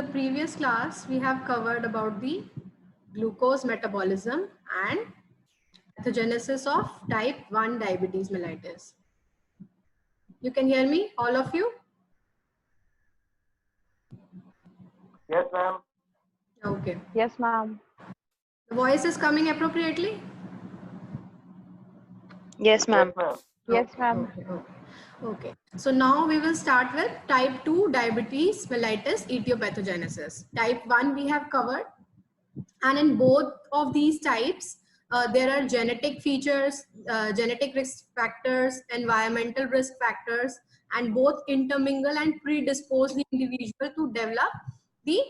the previous class, we have covered about the glucose metabolism and pathogenesis of type 1 diabetes mellitus. You can hear me, all of you? Yes, ma'am. Okay. Yes, ma'am. The voice is coming appropriately? Yes, ma'am. Yes, ma'am. Yes, ma'am. Okay. So now we will start with type 2 diabetes mellitus etiopathogenesis. Type 1 we have covered, and in both of these types there are genetic features, genetic risk factors, environmental risk factors, and both intermingle and predispose the individual to develop the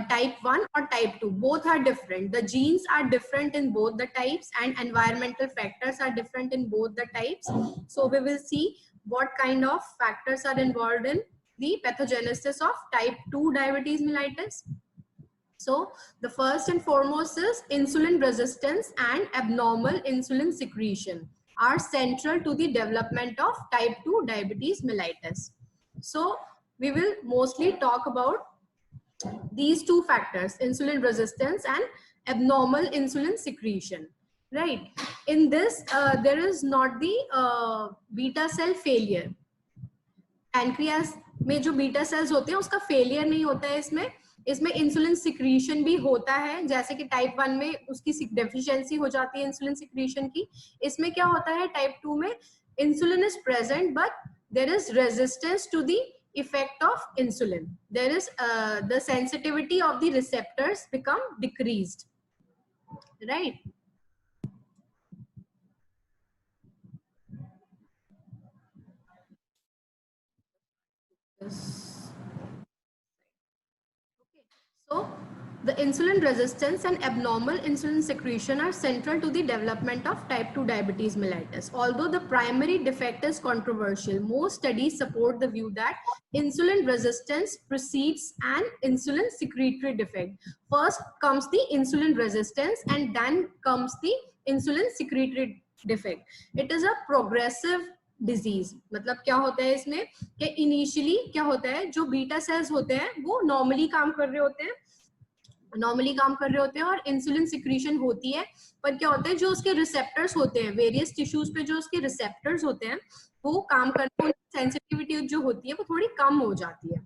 type 1 or type 2. Both are different. The genes are different in both the types, and environmental factors are different in both the types. So we will see what kind of factors are involved in the pathogenesis of type 2 diabetes mellitus. So the first and foremost is insulin resistance and abnormal insulin secretion are central to the development of type 2 diabetes mellitus. So we will mostly talk about these two factors, insulin resistance and abnormal insulin secretion, right? In this, there is not the beta cell failure. Pancreas में जो beta cells होते हैं उसका failure नहीं होता है इसमें insulin secretion भी होता है, जैसे कि टाइप 1 में उसकी डेफिशिएंसी हो जाती है इंसुलिन सिक्रीशन की. इसमें क्या होता है, टाइप 2 में insulin is present but there is resistance to the effect of insulin. There is the sensitivity of the receptors become decreased, right? Yes. Okay. So the insulin resistance and abnormal insulin secretion are central to the development of type 2 diabetes mellitus. Although the primary defect is controversial, most studies support the view that insulin resistance precedes an insulin secretory defect. First comes the insulin resistance and then comes the insulin secretory defect. It is a progressive disease. मतलब क्या होता है इसमें कि initially क्या होता है, जो बीटा सेल्स होते हैं वो नॉर्मली काम कर रहे होते हैं और इंसुलिन सिक्रीशन होती है, पर क्या होता है जो उसके रिसेप्टर्स होते हैं वेरियस टिश्यूज पे, जो उसके रिसेप्टर्स होते हैं वो काम करते हैं, सेंसिटिविटी जो होती है वो थोड़ी कम हो जाती है.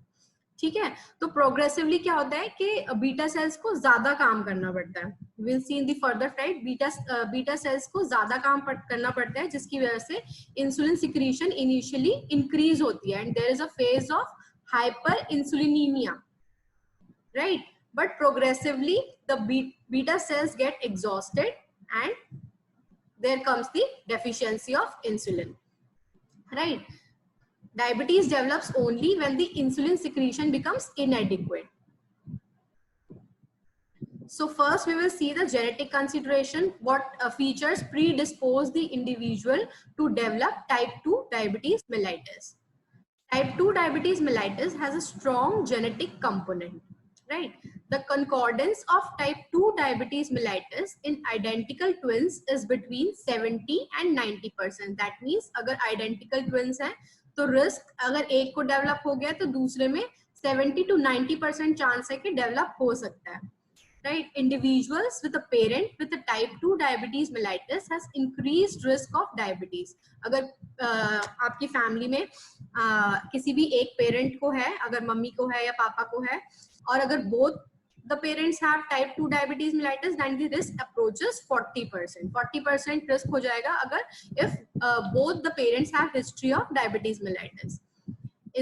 ठीक है, तो प्रोग्रेसिवली क्या होता है कि बीटा सेल्स को ज्यादा काम करना पड़ता है. Will see in the further flight beta cells को ज्यादा काम करना पड़ता है, जिसकी वजह से इंसुलिन सिक्रीशन इनिशियली इंक्रीज होती है and there is a phase of hyperinsulinaemia, right? But progressively the beta cells get exhausted and there comes the deficiency of insulin, right? Diabetes develops only when the insulin secretion becomes inadequate. So first we will see the genetic consideration, what features predispose the individual to develop type 2 diabetes mellitus. Type 2 diabetes mellitus has a strong genetic component, right? The concordance of type 2 diabetes mellitus in identical twins is between 70 and 90%. That means अगर identical twins हैं तो risk अगर एक को develop हो गया तो दूसरे में 70 to 90% चांस है कि डेवलप हो सकता है, right? Individuals with a parent with a type 2 diabetes mellitus has increased risk of diabetes. अगर आपकी फैमिली में किसी भी एक पेरेंट को है, अगर मम्मी को है या पापा को है, और अगर both the parents have type 2 diabetes mellitus, then the risk approaches 40%. 40% risk हो जाएगा अगर if both the parents have history of diabetes mellitus.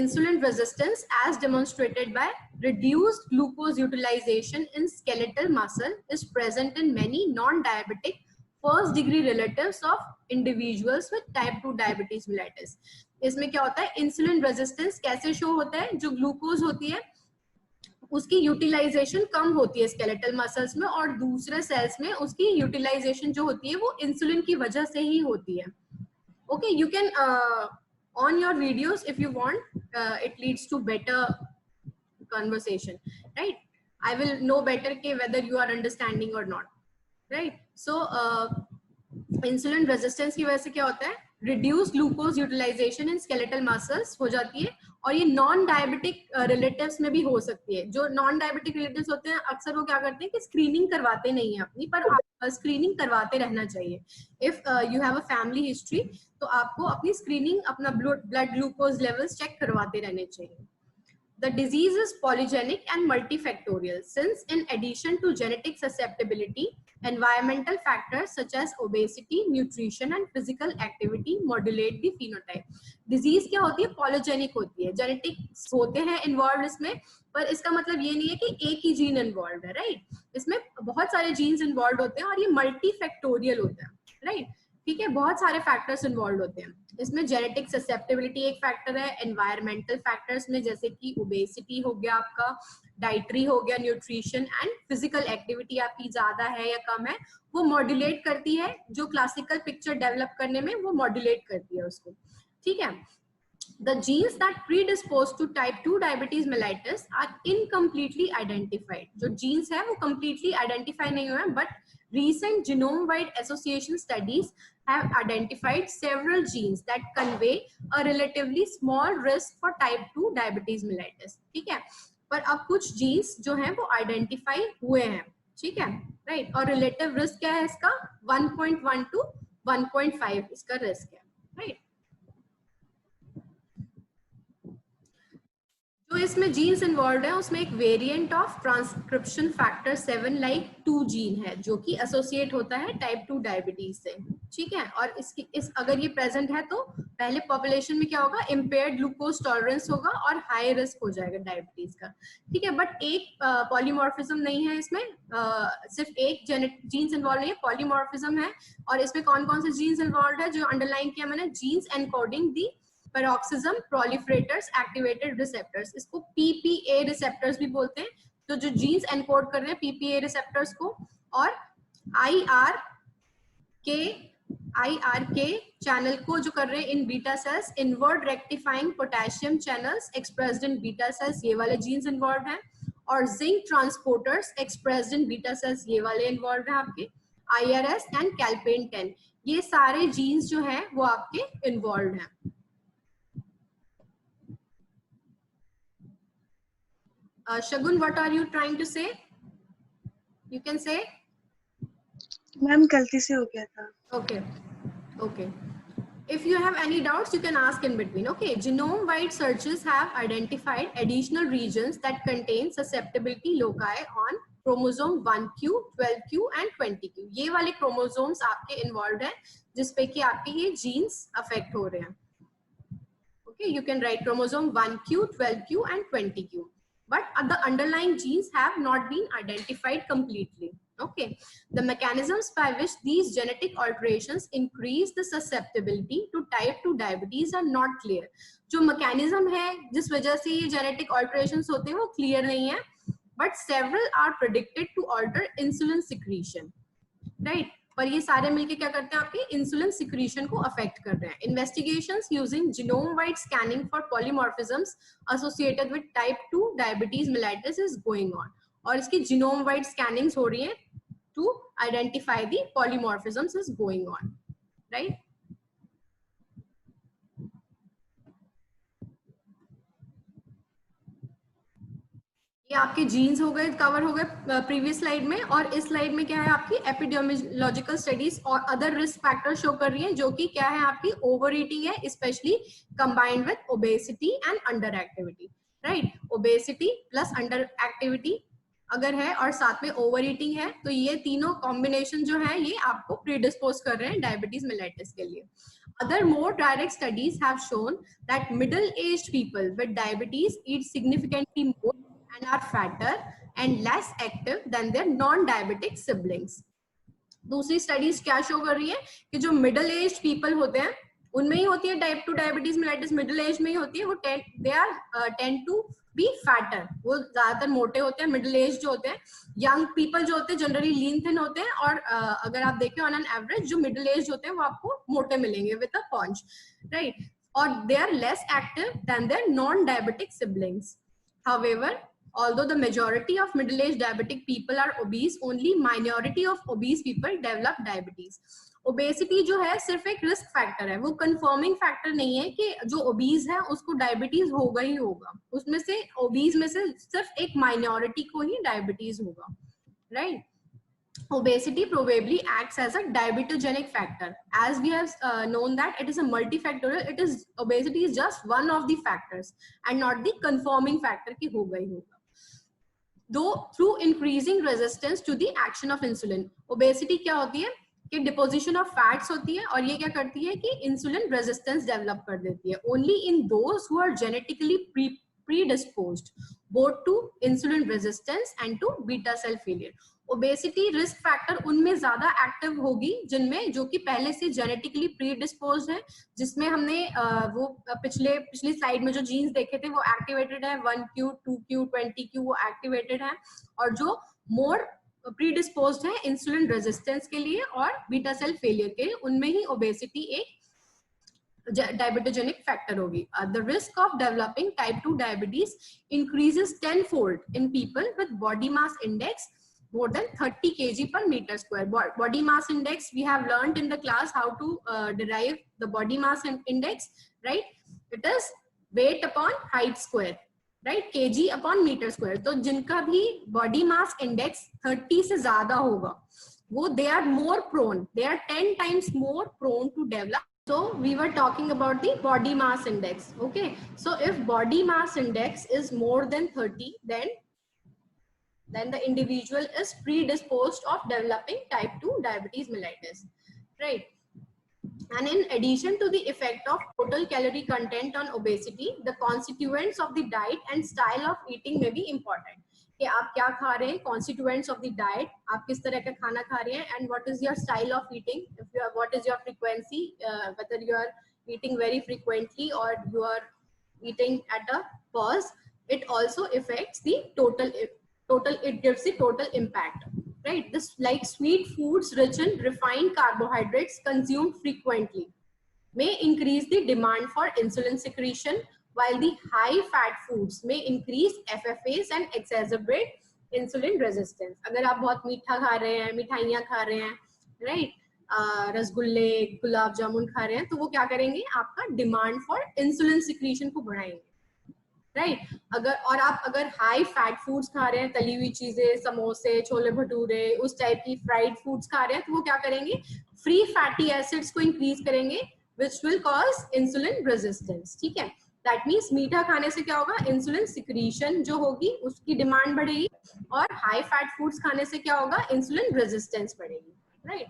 Insulin resistance, as demonstrated by reduced glucose utilization in skeletal muscle, is present in many non-diabetic first degree relatives of individuals with type 2 diabetes mellitus. इसमें क्या होता है, insulin resistance कैसे show होता है, जो glucose होती है उसकी यूटिलाइजेशन कम होती है स्केलेटल मसल्स में, और दूसरे सेल्स में उसकी यूटिलाइजेशन जो होती है वो इंसुलिन की वजह से ही होती है. Okay, you can on your videos if you want, it leads to better conversation, right? I will know better के वेदर यू आर अंडरस्टैंडिंग और not, right? So insulin resistance की वजह से क्या होता है, reduce glucose utilization in skeletal muscles हो जाती है, और ये नॉन डायबिटिक रिलेटिव्स में भी हो सकती है। जो नॉन डायबिटिक रिलेटिव्स होते हैं अक्सर वो क्या करते हैं कि स्क्रीनिंग करवाते नहीं है अपनी, पर स्क्रीनिंग करवाते रहना चाहिए। If you have a family history तो आपको अपनी स्क्रीनिंग, अपना ब्लड ग्लूकोज लेवल्स चेक करवाते रहने चाहिए। The disease is polygenic and multifactorial, since in addition to genetic susceptibility, environmental factors such as obesity, nutrition and physical activity modulate the phenotype. Disease क्या होती है? Polygenic होती है, genetics होते हैं involved इसमें, पर इसका मतलब ये नहीं है कि एक ही जीन इन्वॉल्व है, राइट? इसमें बहुत सारे जीन्स इन्वॉल्व होते हैं और ये मल्टीफैक्टोरियल होता है, राइट? ठीक है, बहुत सारे फैक्टर्स इन्वॉल्व होते हैं इसमें। जेनेटिक ससेप्टेबिलिटी एक फैक्टर है, एनवायरमेंटल फैक्टर्स में जैसे कि ओबेसिटी हो गया आपका, डाइटरी हो गया, न्यूट्रिशन एंड फिजिकल एक्टिविटी आपकी ज्यादा है या कम है, वो मॉड्यूलेट करती है, जो क्लासिकल पिक्चर डेवलप करने में वो मॉड्यूलेट करती है उसको, ठीक है। The genes that predispose to type 2 diabetes mellitus are incompletely identified. जो genes है वो completely identify नहीं हुए हैं, but recent genome-wide association studies have identified several genes that convey a relatively small risk for type 2 diabetes mellitus. ठीक है, पर अब कुछ genes जो हैं वो identify हुए हैं, ठीक है, right? और relative risk क्या है इसका? 1.1 to 1.5 इसका risk है, right? जो इसमें जीन्स इन्वॉल्व है उसमें एक variant of transcription factor 7 like 2 gene है जो कि एसोसिएट होता है टाइप 2 डायबिटीज से, ठीक है। और इस अगर ये प्रेजेंट है तो पहले पॉपुलेशन में क्या होगा? इम्पेयर्ड ग्लूकोज टॉलरेंस होगा और हाई रिस्क हो जाएगा डायबिटीज का, ठीक है। बट एक पॉलीमॉर्फिज्म नहीं है इसमें, सिर्फ एक जीन्स इन्वॉल्व नहीं है, पॉलीमॉर्फिज्म है। और इसमें कौन कौन से जीन्स इन्वॉल्व है जो अंडरलाइन किया मैंने? जीन्स एनकोडिंग दी पेरोक्सिज्म proliferators activated receptors, इसको PPA receptors भी बोलते हैं, तो जो जीन्स एनकोड कर रहे हैं PPA receptors को। और IRK चैनल को जो कर रहे हैं in beta cells, inward rectifying potassium channels expressed in beta cells, ये वाले जीन्स इन्वॉल्व हैं। और zinc transporters expressed in beta cells, ये वाले इन्वॉल्व हैं आपके। IRS एंड कैल्पेन 10, ये सारे जीन्स जो हैं वो आपके इन्वॉल्व हैं। Shagun, what are you trying to say? You can say. Ma'am गलती से हो गया था। Okay, okay. If you have any doubts, you can ask in between. Okay, genome-wide searches have identified additional regions that contain susceptibility loci on chromosome 1q, 12q and 20q. ये वाले chromosomes आपके involved हैं जिसपे कि आपके ये genes affect हो रहे हैं. Okay, you can write chromosome 1q, 12q and 20q. But the underlying genes have not been identified completely. Okay, the mechanisms by which these genetic alterations increase the susceptibility to type 2 diabetes are not clear. जो mechanism है जिस वजह से ये genetic alterations होते हैं वो clear नहीं है, but several are predicted to alter insulin secretion, right? पर ये सारे मिलके क्या करते हैं? आपके इंसुलिन सिक्रीशन को अफेक्ट कर रहे हैं। Investigations using genome wide scanning for polymorphisms associated with type 2 diabetes mellitus is going on, और इसकी जीनोम वाइड स्कैनिंग्स हो रही हैं to identify the polymorphisms is going on, right? ये आपके जीन्स हो गए, कवर हो गए प्रीवियस स्लाइड में। और इस स्लाइड में क्या है? आपकी एपिडेमियोलॉजिकल स्टडीज और अदर रिस्क फैक्टर शो कर रही है, जो कि क्या है? आपकी ओवर ईटिंग है, specially combined with obesity and under activity, right? Obesity plus under activity अगर है और साथ में ओवर ईटिंग है, तो ये तीनों कॉम्बिनेशन जो है ये आपको प्रीडिस्पोज कर रहे हैं डायबिटीज मेलाइटिस के लिए। Other more direct studies have shown that middle-aged people with diabetes eat significantly more and are fatter and less active than their non-diabetic siblings. दूसरी स्टडीज क्या शो कर रही है कि जो मिडिल एज पीपल होते हैं उनमें ही होती है type 2 diabetes mellitus, middle age में ही होती है। वो they are tend to be fatter, वो ज्यादातर मोटे होते हैं। मिडिल एज जो होते हैं, यंग पीपल जो होते हैं जनरली लीन थिन होते हैं, और अगर आप देखें ऑन एन एवरेज जो मिडिल एज होते हैं वो आपको मोटे मिलेंगे विद अ पंच, राइट? और they are less active than their non diabetic siblings. However, although the majority of middle-aged diabetic people are obese, only minority of obese people develop diabetes. Obesity जो है सिर्फ एक risk factor है, वो confirming factor नहीं है कि जो ओबीज है उसको डायबिटीज होगा ही होगा। उसमें से ओबीज में से सिर्फ एक माइनॉरिटी को ही डायबिटीज होगा, right? Obesity probably acts as a diabetogenic factor. As we have known that it is a multifactorial, obesity is just one of the factors and not the conforming factor कि होगा ही होगा. Though through increasing resistance to the action of insulin, obesity क्या होती है कि deposition of fats होती है और ये क्या करती है कि इंसुलिन रेजिस्टेंस डेवलप कर देती है only in those who are genetically predisposed both to insulin resistance and to beta cell failure. Obesity risk factor उनमें ज्यादा एक्टिव होगी जिनमें जो कि पहले से जेनेटिकली प्रीडिस्पोज्ड है, जिसमें हमने वो पिछली स्लाइड में जो जीन्स देखे थे वो एक्टिवेटेड है, 1q 2q 20q वो एक्टिवेटेड है, और जो मोर प्रीडिस्पोज्ड है इंसुलिन रेजिस्टेंस के लिए और बीटा सेल फेलियर के लिए, उनमें ही ओबेसिटी एक diabetogenic factor होगी. The risk of developing type 2 diabetes increases tenfold in people with body mass index more than 30 kg per meter square. Body mass index, we have learned in the class how to derive the body mass index, right? It is weight upon height square, right? kg upon meter square. तो जिनका भी body mass index 30 से ज्यादा होगा वो they are more prone, they are 10 times more prone to develop. So we were talking about the body mass index. Okay, so if body mass index is more than 30, then the individual is predisposed of developing type 2 diabetes mellitus, right? And in addition to the effect of total calorie content on obesity, the constituents of the diet and style of eating may be important. कि आप क्या खा रहे हैं, constituents of the diet, आप किस तरह का खाना खा रहे हैं, and what is your style of eating, what is your frequency, whether you are eating very frequently or you are eating at a pause. It also affects the total, it gives the total impact, right? This like sweet foods rich in refined carbohydrates consumed frequently may increase the demand for insulin secretion, while the high fat foods may increase FFAs and exacerbate insulin resistance. अगर आप बहुत मीठा खा रहे हैं, मिठाइयाँ खा रहे हैं, right? रसगुल्ले, गुलाब जामुन खा रहे हैं, तो वो क्या करेंगे, आपका डिमांड फॉर इंसुलिन सिक्रीशन को बढ़ाएंगे, राइट? अगर हाई फैट फूड्स खा रहे हैं, तली हुई चीजें, समोसे, छोले भटूरे, उस टाइप की फ्राइड फूड्स खा रहे हैं, तो वो क्या करेंगे, फ्री फैटी एसिड्स को इंक्रीज करेंगे, which will cause insulin resistance. ठीक है, दैट मीन्स मीठा खाने से क्या होगा, इंसुलिन सिक्रीशन जो होगी उसकी डिमांड बढ़ेगी, और हाई फैट फूड्स खाने से क्या होगा, इंसुलिन रेजिस्टेंस बढ़ेगी, right?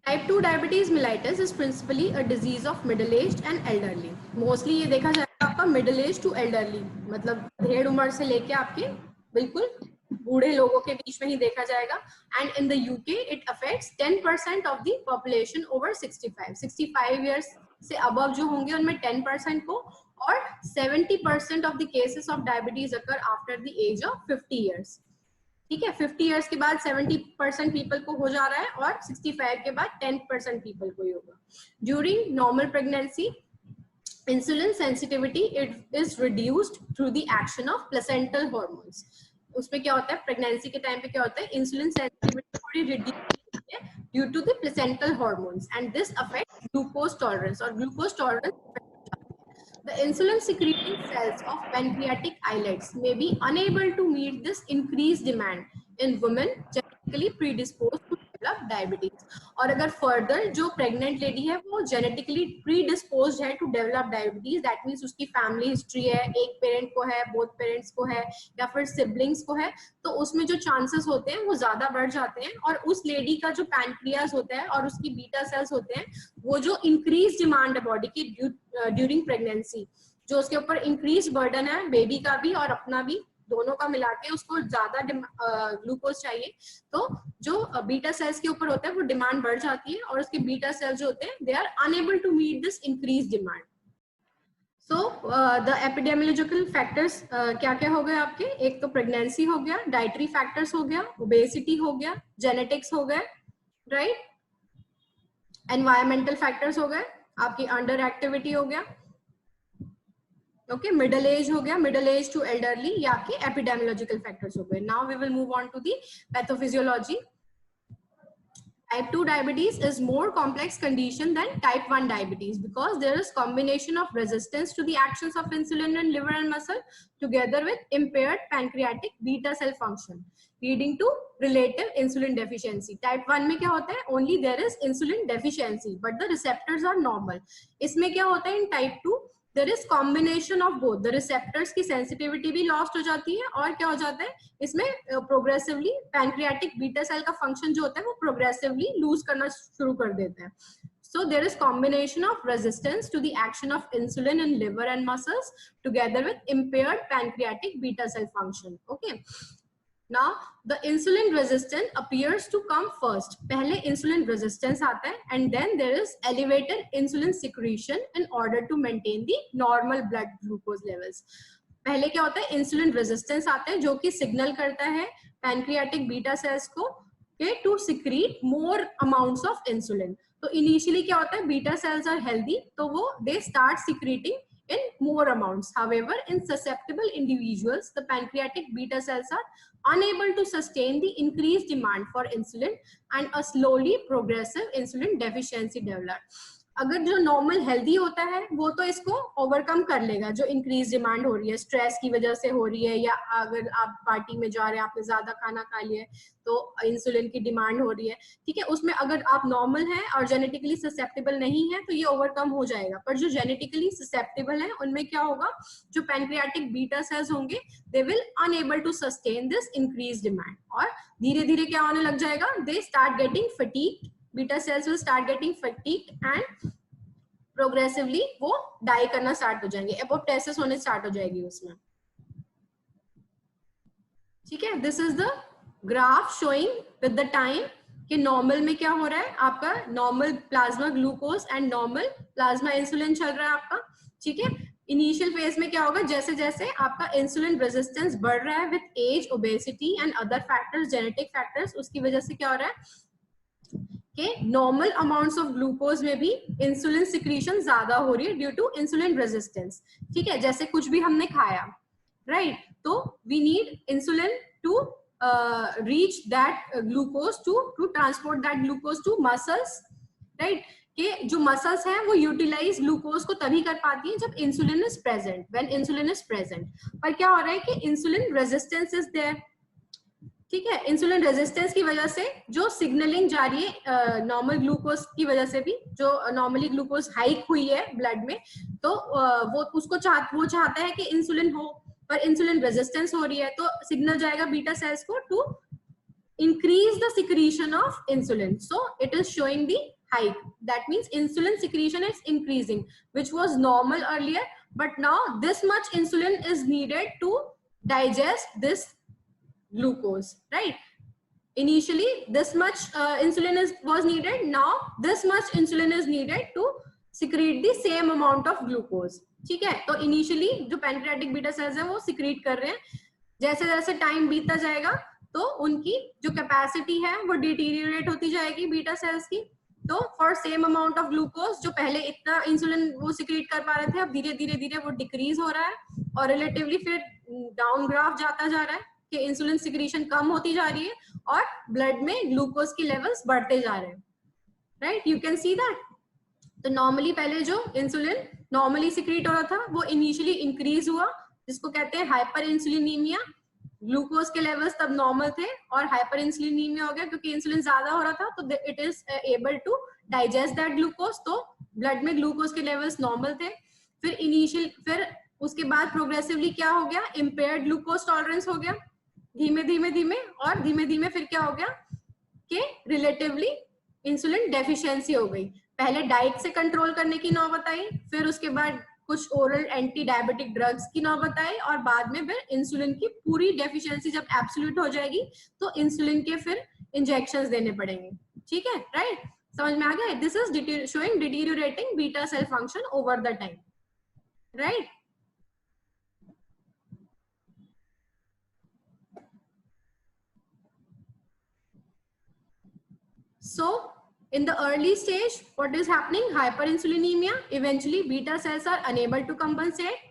Type 2 diabetes mellitus is principally a disease of middle aged and elderly. Mostly ये देखा जाएगा आपका middle age to elderly, मतलब ढेर उम्र से लेके आपके बिल्कुल बूढ़े लोगों के बीच में ही देखा जाएगा. And in the UK it affects 10% of the population over 65 years से above जो होंगे उनमें 10% को, और 70% of the cases of diabetes occur after the age of 50 years. ठीक है, 50 इयर्स के बाद 70% पीपल को हो जा रहा है और 65 के बाद 10% पीपल को ही होगा. During normal pregnancy insulin sensitivity it is reduced through the action of placental hormones. उसमें क्या होता है, प्रेगनेंसी के टाइम पे क्या होता है, इंसुलिन सेंसिटिविटी थोड़ी रिड्यूस होती है due to the placental hormones, and this affects glucose tolerance, और glucose tolerance the insulin secreting cells of pancreatic islets may be unable to meet this increased demand in women genetically predisposed to develop diabetes. और अगर further जो pregnant lady है वो genetically predisposed है to develop diabetes, that means उसकी family history है, एक parent को है, बोथ पेरेंट्स को है, या फिर सिबलिंग्स को है, तो उसमें जो चांसेस होते हैं वो ज्यादा बढ़ जाते हैं. और उस लेडी का जो पैनक्रियाज होता है और उसकी बीटा सेल्स होते हैं, वो जो इंक्रीज डिमांड है बॉडी की ड्यूरिंग प्रेगनेंसी, जो उसके ऊपर इंक्रीज बर्डन है बेबी का भी और अपना भी, दोनों का मिला के उसको ज्यादा ग्लूकोज चाहिए, तो जो बीटा सेल्स के ऊपर होता है वो डिमांड बढ़ जाती है, और उसके बीटा सेल्स जो होते हैं they are unable to meet this increase demand. So the epidemiological factors क्या क्या हो गए आपके, एक तो प्रेगनेंसी हो गया, डाइटरी फैक्टर्स हो गया, ओबेसिटी हो गया, जेनेटिक्स हो गए, राइट, एनवायरमेंटल फैक्टर्स हो गए, आपकी अंडर एक्टिविटी हो गया, ओके, मिडल एज हो गया, मिडल एज टू एल्डरली, या के एपिडेमियोलॉजिकल फैक्टर्स हो गए. Now we will move on to the pathophysiology. Type 2 diabetes is more complex condition than type 1 diabetes because there is combination of resistance to the actions of insulin in liver and muscle together with impaired pancreatic beta cell function leading to relative insulin deficiency. Type 1 में क्या होता है? Only there is insulin deficiency but the receptors are normal. इसमें क्या होता है? In type 2 there is combination of both. The receptors की sensitivity भी lost हो जाती है और क्या हो जाता है इसमें progressively pancreatic beta cell का function जो होता है वो progressively lose करना शुरू कर देते हैं. So there is combination of resistance to the action of insulin in liver and muscles together with impaired pancreatic beta cell function. Okay. Now the insulin resistance appears to come first. पहले insulin resistance आता है and then there is elevated insulin secretion in order to maintain the normal blood glucose levels. पहले क्या होता है? insulin resistance आता है जो कि signal करता है pancreatic beta cells को to secrete more amounts of insulin. तो initially क्या होता है? Beta cells are healthy, तो वो they start secreting in more amounts. However, in susceptible individuals, the pancreatic beta cells are unable to sustain the increased demand for insulin and a slowly progressive insulin deficiency develops. अगर जो normal healthy होता है वो तो इसको overcome कर लेगा, जो इंक्रीज डिमांड हो रही है स्ट्रेस की वजह से हो रही है, या अगर आप पार्टी में जा रहे हैं आपने ज्यादा खाना खा लिया है तो इंसुलिन की डिमांड हो रही है, ठीक है, उसमें अगर आप नॉर्मल हैं और जेनेटिकली ससेप्टेबल नहीं है तो ये ओवरकम हो जाएगा. पर जो जेनेटिकली ससेप्टेबल है उनमें क्या होगा, जो पैनक्रियाटिक बीटा सेल्स होंगे they will unable to sustain this increase demand और धीरे धीरे क्या होने लग जाएगा, they start getting fatigued. Beta cells will start getting fatigued and progressively वो डाई करना स्टार्ट हो जाएंगे, एपोप्टोसिस होने स्टार्ट हो जाएगी उसमें. ठीक है, this is the graph showing with the time कि नॉर्मल में क्या हो रहा है, आपका normal plasma glucose and normal plasma insulin चल रहा है आपका. ठीक है, इनिशियल फेज में क्या होगा, जैसे जैसे आपका इंसुलिन रेजिस्टेंस बढ़ रहा है with age, obesity and other factors, genetic factors, उसकी वजह से क्या हो रहा है कि नॉर्मल अमाउंट्स ऑफ ग्लूकोज में भी इंसुलिन सिक्रीशन ज्यादा हो रही है ड्यू टू इंसुलिन रेजिस्टेंस. ठीक है, जैसे कुछ भी हमने खाया, राइट, तो we need insulin to reach that glucose to transport that glucose to muscles, right, कि जो मसल्स हैं वो यूटिलाइज ग्लूकोज को तभी कर पाती है जब insulin is present, when insulin is present. पर क्या हो रहा है कि इंसुलिन रेजिस्टेंस इज देयर. ठीक है, इंसुलिन रेजिस्टेंस की वजह से जो सिग्नलिंग जा रही है नॉर्मल ग्लूकोज की वजह से भी, जो नॉर्मली ग्लूकोज हाइक हुई है ब्लड में, तो वो उसको वो चाहता है कि इंसुलिन हो, पर इंसुलिन रेजिस्टेंस हो रही है तो सिग्नल जाएगा बीटा सेल्स को to increase the secretion of insulin. So it is showing the hike. That means insulin secretion is increasing, which was normal earlier, but now this much insulin is needed to digest this glucose, right? Initially this much insulin was needed, now this much insulin is needed to secrete the same amount of glucose. ठीक है, तो initially जो pancreatic beta cells है वो secrete कर रहे हैं, जैसे जैसे टाइम बीतता जाएगा तो उनकी जो कैपेसिटी है वो डिटीरियोरेट होती जाएगी बीटा सेल्स की. तो for same amount of glucose जो पहले इतना इंसुलिन वो सिक्रीट कर पा रहे थे, अब धीरे धीरे धीरे वो डिक्रीज हो रहा है और रिलेटिवली फिर डाउन ग्राफ जाता जा रहा है कि इंसुलिन सिक्रीशन कम होती जा रही है और ब्लड में ग्लूकोज की लेवल्स बढ़ते जा रहे हैं, right, you can see that. तो नॉर्मली पहले जो इंसुलिन नॉर्मली सिक्रीट हो रहा था वो इनिशियली इंक्रीज हुआ, जिसको कहते हैं हाइपर इंसुलिनीमिया. ग्लूकोज के लेवल्स तब नॉर्मल थे और हाइपर इंसुलिनीमिया हो गया क्योंकि इंसुलिन ज्यादा हो रहा था, तो it is able to digest that glucose, तो ब्लड में ग्लूकोज के लेवल्स नॉर्मल थे. फिर उसके बाद प्रोग्रेसिवली क्या हो गया, इम्पेयर्ड ग्लूकोज टॉलरेंस हो गया धीमे धीमे धीमे, और धीमे धीमे फिर क्या हो गया कि रिलेटिवली इंसुलिन डेफिशिएंसी हो गई. पहले डाइट से कंट्रोल करने की नौबत आई, फिर उसके बाद कुछ ओरल एंटी डायबिटिक ड्रग्स की नौबत आई, और बाद में फिर इंसुलिन की पूरी डेफिशिएंसी जब एब्सोल्यूट हो जाएगी तो इंसुलिन के फिर इंजेक्शंस देने पड़ेंगे. ठीक है, राइट, समझ में आ गया. This is showing deteriorating beta cell function over the time, right. So in the early stage, what is happening? Hyperinsulinemia. Eventually, beta cells are unable to compensate.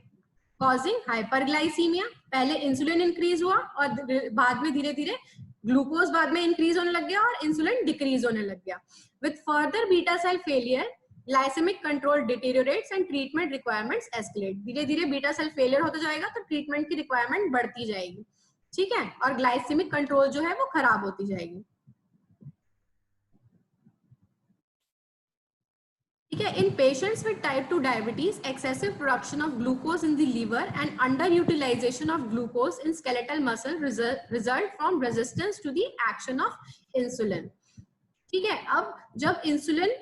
Causing hyperglycaemia, पहले insulin increase हुआ और बाद में धीरे धीरे glucose बाद में increase होने लग गया और इंसुलिन डिक्रीज होने लग गया। With further beta cell failure glycaemic control deteriorates and treatment requirements escalate. धीरे धीरे बीटा सेल फेलियर होता जाएगा तो ट्रीटमेंट की रिक्वायरमेंट बढ़ती जाएगी, ठीक है, और ग्लाइसेमिक कंट्रोल जो है वो खराब होती जाएगी, ठीक है। In patients with type 2 diabetes excessive production of glucose in the liver and under utilisation of glucose in skeletal muscle result from resistance to the action of insulin, ठीक है। अब जब इंसुलिन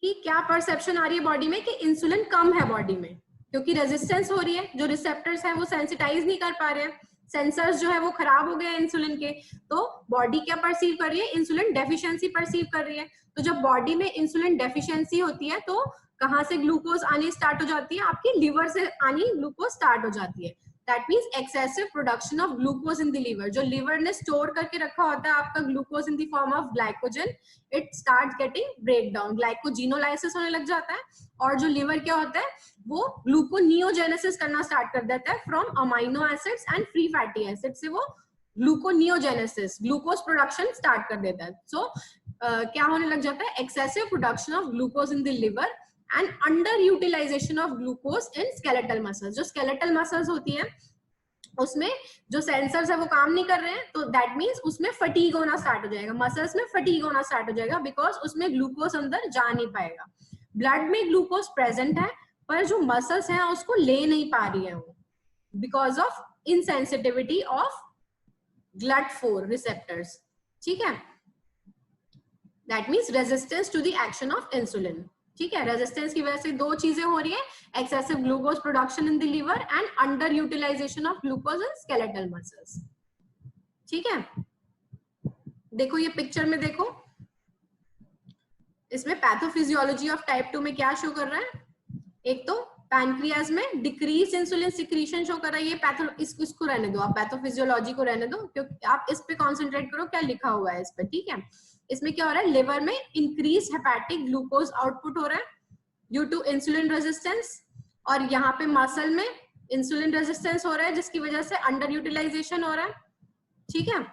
की क्या परसेप्शन आ रही है बॉडी में कि इंसुलिन कम है बॉडी में, क्योंकि रेजिस्टेंस हो रही है, जो रिसेप्टर्स हैं वो सेंसिटाइज नहीं कर पा रहे हैं, सेंसर्स जो है वो खराब हो गए हैं इंसुलिन के, तो बॉडी क्या परसीव कर रही है, इंसुलिन डेफिशिएंसी परसीव कर रही है। तो जब बॉडी में इंसुलिन डेफिशिएंसी होती है तो कहाँ से ग्लूकोज आनी स्टार्ट हो जाती है, आपकी लिवर से आनी ग्लूकोज स्टार्ट हो जाती है। That means excessive production of glucose in the liver, जो लिवर ने स्टोर करके रखा होता है आपका glucose in the form of glycogen, it start getting break down, glycogenolysis होने लग जाता है, और जो लिवर क्या होता है वो ग्लूकोनियोजेनेसिस करना स्टार्ट कर देता है from amino acids and free fatty acid से वो ग्लूकोनियोजेनेसिस ग्लूकोज प्रोडक्शन स्टार्ट कर देता है। सो क्या होने लग जाता है, excessive production of glucose in the liver and under utilisation of glucose in skeletal muscles. जो स्केलेटल मसल्स होती हैं उसमें जो सेंसर्स है वो काम नहीं कर रहे हैं, तो दैट मीन्स उसमें फटीग होना स्टार्ट हो जाएगा, मसल्स में फटीग होना स्टार्ट हो जाएगा, बिकॉज उसमें ग्लूकोज अंदर जा नहीं पाएगा। ब्लड में ग्लूकोज प्रेजेंट है पर जो मसल्स हैं उसको ले नहीं पा रही है वो, because of insensitivity of GLUT4 receptors, ठीक है। That means resistance to the action of insulin, ठीक है। रेजिस्टेंस की वजह से दो चीजें हो रही है, excessive glucose production in the liver and under utilisation of glucose in skeletal muscles, ठीक है। देखो ये पिक्चर में देखो, इसमें पैथोफिजियोलॉजी ऑफ टाइप 2 में क्या शो कर रहा है, एक तो पैनक्रियाज में डिक्रीज इंसुलिन सिक्रीशन शो कर रहा है, ये इसको रहने दो, आप पैथोफिजियोलॉजी को रहने दो, क्योंकि आप इस पे कॉन्सेंट्रेट करो क्या लिखा हुआ है इस पे, ठीक है। इसमें क्या हो रहा है, लिवर में इंक्रीज हेपेटिक ग्लूकोज आउटपुट हो रहा है ड्यू टू इंसुलिन रेजिस्टेंस, और यहाँ पे मसल में इंसुलिन रेजिस्टेंस हो रहा है जिसकी वजह से अंडर यूटिलाइजेशन हो रहा है, ठीक है।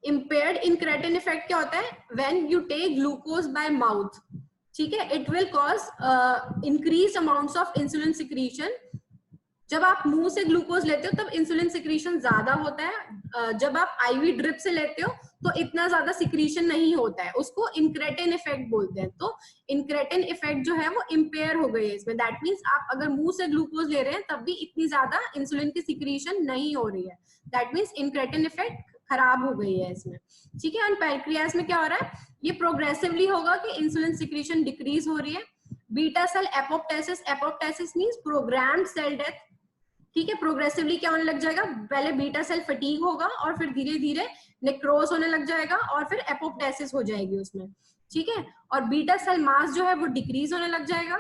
इम्पेयर्ड इनक्रेटिन इफेक्ट क्या होता है, when you take glucose by mouth, ठीक है, it will cause increase amounts of insulin secretion. जब आप मुंह से ग्लूकोज लेते हो तब इंसुलिन सिक्रीशन ज्यादा होता है, जब आप आईवी ड्रिप से लेते हो तो इतना ज्यादा सिक्रीशन नहीं होता है, उसको इनक्रेटिन इफेक्ट बोलते हैं। तो इनक्रेटिन इफेक्ट जो है वो इम्पेयर हो गई है इसमें, दैट मीन्स आप अगर मुंह से ग्लूकोज ले रहे हैं तब भी इतनी ज्यादा इंसुलिन की सिक्रीशन नहीं हो रही है, दैट मीन्स इनक्रेटिन इफेक्ट खराब हो गई है इसमें, ठीक है। और पैनक्रियाज में क्या हो रहा है, ये प्रोग्रेसिवली होगा कि इंसुलिन सिक्रीशन डिक्रीज हो रही है। Beta cell apoptosis, apoptosis means programmed cell death, ठीक है। प्रोग्रेसिवली क्या होने लग जाएगा, पहले बीटा सेल फटीग होगा और फिर धीरे धीरे नेक्रोस होने लग जाएगा और फिर एपोप्टोसिस हो जाएगी उसमें, ठीक है। और बीटा सेल मास जो है वो डिक्रीज होने लग जाएगा,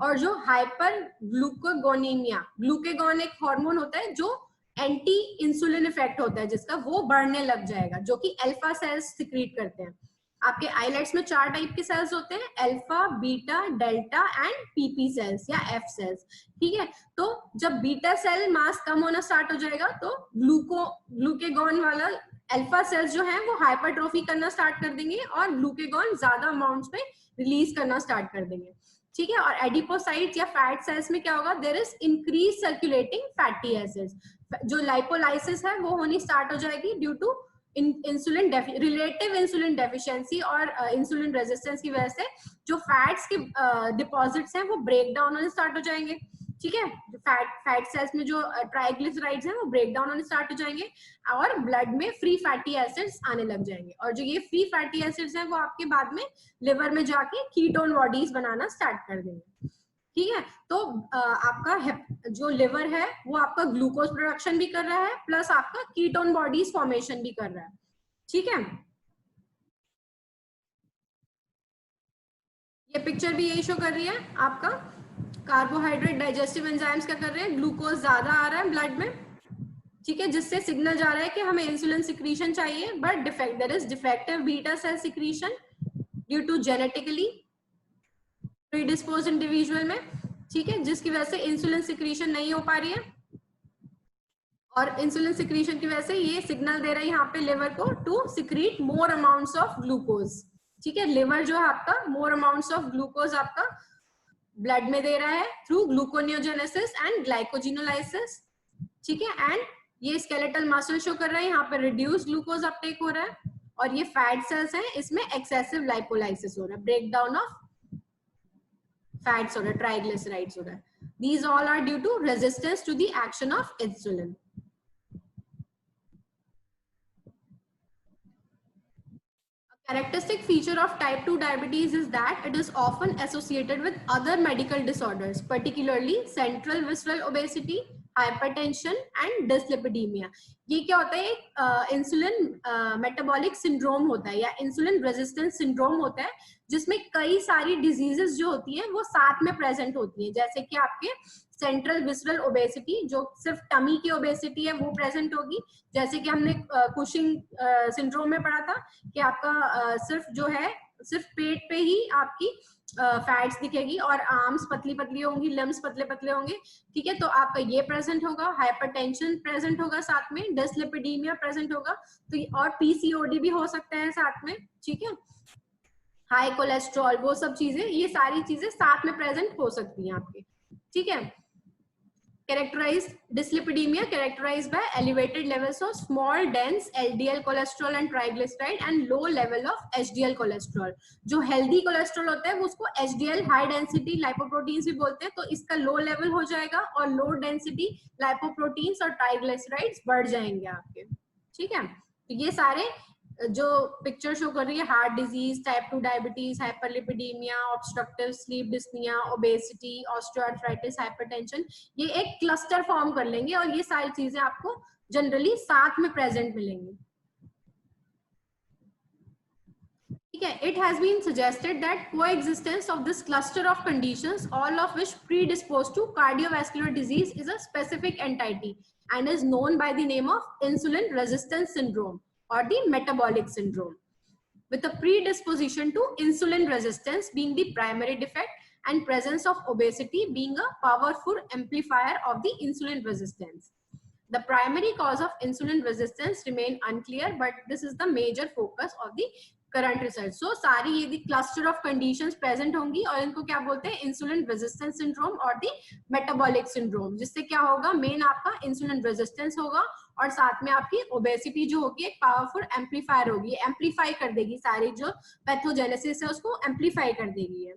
और जो हाइपर ग्लूकोगोनीमिया, ग्लूकेगॉन एक हार्मोन होता है जो एंटी इंसुलिन इफेक्ट होता है जिसका, वो बढ़ने लग जाएगा, जो कि अल्फा सेल्स सिक्रीट करते हैं। आपके आइलेट्स में 4 टाइप के सेल्स होते हैं, alpha, beta, delta and PP sales या एफ सेल्स, ठीक है। तो जब बीटा सेल मास कम होना स्टार्ट हो जाएगा तो ग्लूकेगॉन वाला अल्फा सेल्स जो है वो हाइपरट्रोफी करना स्टार्ट कर देंगे और ग्लूकेगॉन ज्यादा अमाउंट्स में रिलीज करना स्टार्ट कर देंगे, ठीक है। और एडिपोसाइट्स या फैट सेल्स में क्या होगा, there is increase circulating fatty acids, जो लाइपोलाइसिस है वो होनी स्टार्ट हो जाएगी due to insulin relative insulin deficiency और इंसुलिन रेजिस्टेंस की वजह से जो फैट्स के डिपॉजिट्स हैं वो ब्रेक डाउन होने स्टार्ट हो जाएंगे, ठीक है। फैट सेल्स में जो ट्राइग्लिसराइड्स हैं वो ब्रेक डाउन होने स्टार्ट हो जाएंगे और ब्लड में फ्री फैटी एसिड्स आने लग जाएंगे, और जो ये फ्री फैटी एसिड्स हैं वो आपके बाद में लिवर में जाके कीटोन बॉडीज बनाना स्टार्ट कर देंगे, ठीक है। तो आपका जो लिवर है वो आपका ग्लूकोज प्रोडक्शन भी कर रहा है प्लस आपका कीटोन बॉडीज फॉर्मेशन भी कर रहा है, ठीक है। ये पिक्चर भी यही शो कर रही है, आपका कार्बोहाइड्रेट डाइजेस्टिव एंजाइम्स क्या कर रहे हैं, ग्लूकोज ज्यादा आ रहा है ब्लड में, ठीक है, जिससे सिग्नल जा रहा है कि हमें इंसुलिन सिक्रीशन चाहिए, but there is defective beta cell secretion due to genetically predispose individual में, ठीक है, जिसकी वजह से इंसुलिन सिक्रीशन नहीं हो पा रही है, और इंसुलिन सिक्रीशन की वजह से ये सिग्नल दे रहा है यहाँ पे लिवर को to secrete more amounts of glucose. ठीक है, लिवर जो है आपका मोर अमाउंट्स ऑफ ग्लूकोज आपका ब्लड में दे रहा है थ्रू ग्लूकोनियोजेनेसिस एंड ग्लाइकोजिनोलाइसिस। ठीक है, एंड ये स्केलेटल मसल शो कर रहा है, यहाँ पे रिड्यूस ग्लूकोज अपटेक हो रहा है, और ये फैट सेल्स हैं, इसमें एक्सेसिव लाइपोलाइसिस हो रहा है, ब्रेक डाउन ऑफ फैट्स हो रहा है, ट्राइग्लिसराइड्स हो रहा है। These all are due to resistance to the action of insulin. A characteristic feature of type 2 diabetes is that it is often associated with other medical disorders, particularly central visceral obesity, hypertension and dyslipidemia. ये क्या होता है, insulin metabolic syndrome होता है या insulin resistance syndrome होता है, जिसमें कई सारी डिजीजेस जो होती हैं वो साथ में प्रेजेंट होती हैं, जैसे कि आपके सेंट्रल विसरल ओबेसिटी, जो सिर्फ टमी की ओबेसिटी है वो प्रेजेंट होगी, जैसे कि हमने कुशिंग सिंड्रोम में पढ़ा था कि आपका सिर्फ जो है सिर्फ पेट पे ही आपकी फैट्स दिखेगी और आर्म्स पतली पतली होंगी, लिम्स पतले पतले होंगे। ठीक है, तो आपका ये प्रेजेंट होगा, हाइपरटेंशन प्रेजेंट होगा साथ में, डिसलिपिडीमिया प्रेजेंट होगा, तो और पीसीओडी भी हो सकता है साथ में। ठीक है, हाई कोलेस्ट्रॉल, वो सब चीजें, ये सारी चीजें साथ में प्रेजेंट हो सकती हैं आपके। ठीक है, characterized dyslipidemia characterized by elevated levels of small dense LDL cholesterol and triglyceride and low level of HDL cholesterol। जो healthy cholesterol होता है वो उसको HDL high density lipoproteins भी बोलते हैं, तो इसका low level हो जाएगा और low density lipoproteins और triglycerides बढ़ जाएंगे आपके। ठीक है, तो ये सारे जो पिक्चर शो कर रही है, heart disease, type 2 diabetes, hyperlipidaemia, obstructive sleep dyspnoea, obesity, osteoarthritis, hypertension, ये एक क्लस्टर फॉर्म कर लेंगे और ये सारी चीजें आपको जनरली साथ में प्रेजेंट मिलेंगी। ठीक है, it has been suggested that coexistence of this cluster of conditions, all of which predispose to cardiovascular disease, is a specific entity and is known by the name of insulin resistance syndrome or the metabolic syndrome, with a predisposition to insulin resistance being the primary defect and presence of obesity being a powerful amplifier of the insulin resistance. The primary cause of insulin resistance remain unclear, but this is the major focus of the current research. So सारी ये cluster of conditions present होंगी और इनको क्या बोलते हैं, insulin resistance syndrome और the metabolic syndrome, जिससे क्या होगा, मेन आपका insulin resistance होगा और साथ में आपकी ओबेसिटी जो होगी एक पावरफुल एम्पलीफायर होगी, एम्पलीफाई कर देगी सारी जो पैथोजेनेसिस है उसको एम्पलीफाई कर देगी है।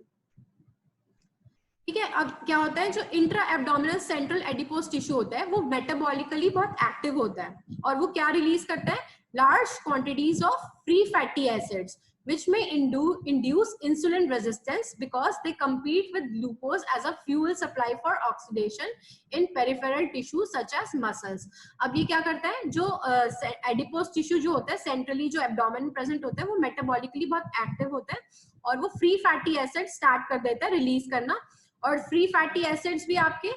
ठीक है, अब क्या होता है, जो intra abdominal central adipose tissue होता है वो मेटाबॉलिकली बहुत एक्टिव होता है और वो क्या रिलीज करता है, large quantities of free fatty acids which may induce insulin resistance because they compete with glucose as a fuel supply for oxidation in peripheral tissues such as muscles। अब ये क्या करता है, जो एडिपोज टिश्यू जो होता है सेंट्रली जो एब्डोमेन में प्रेजेंट होता है वो मेटाबॉलिकली बहुत एक्टिव होता है और वो फ्री फैटी एसिड स्टार्ट कर देता है रिलीज करना, और फ्री फैटी एसिड्स भी आपके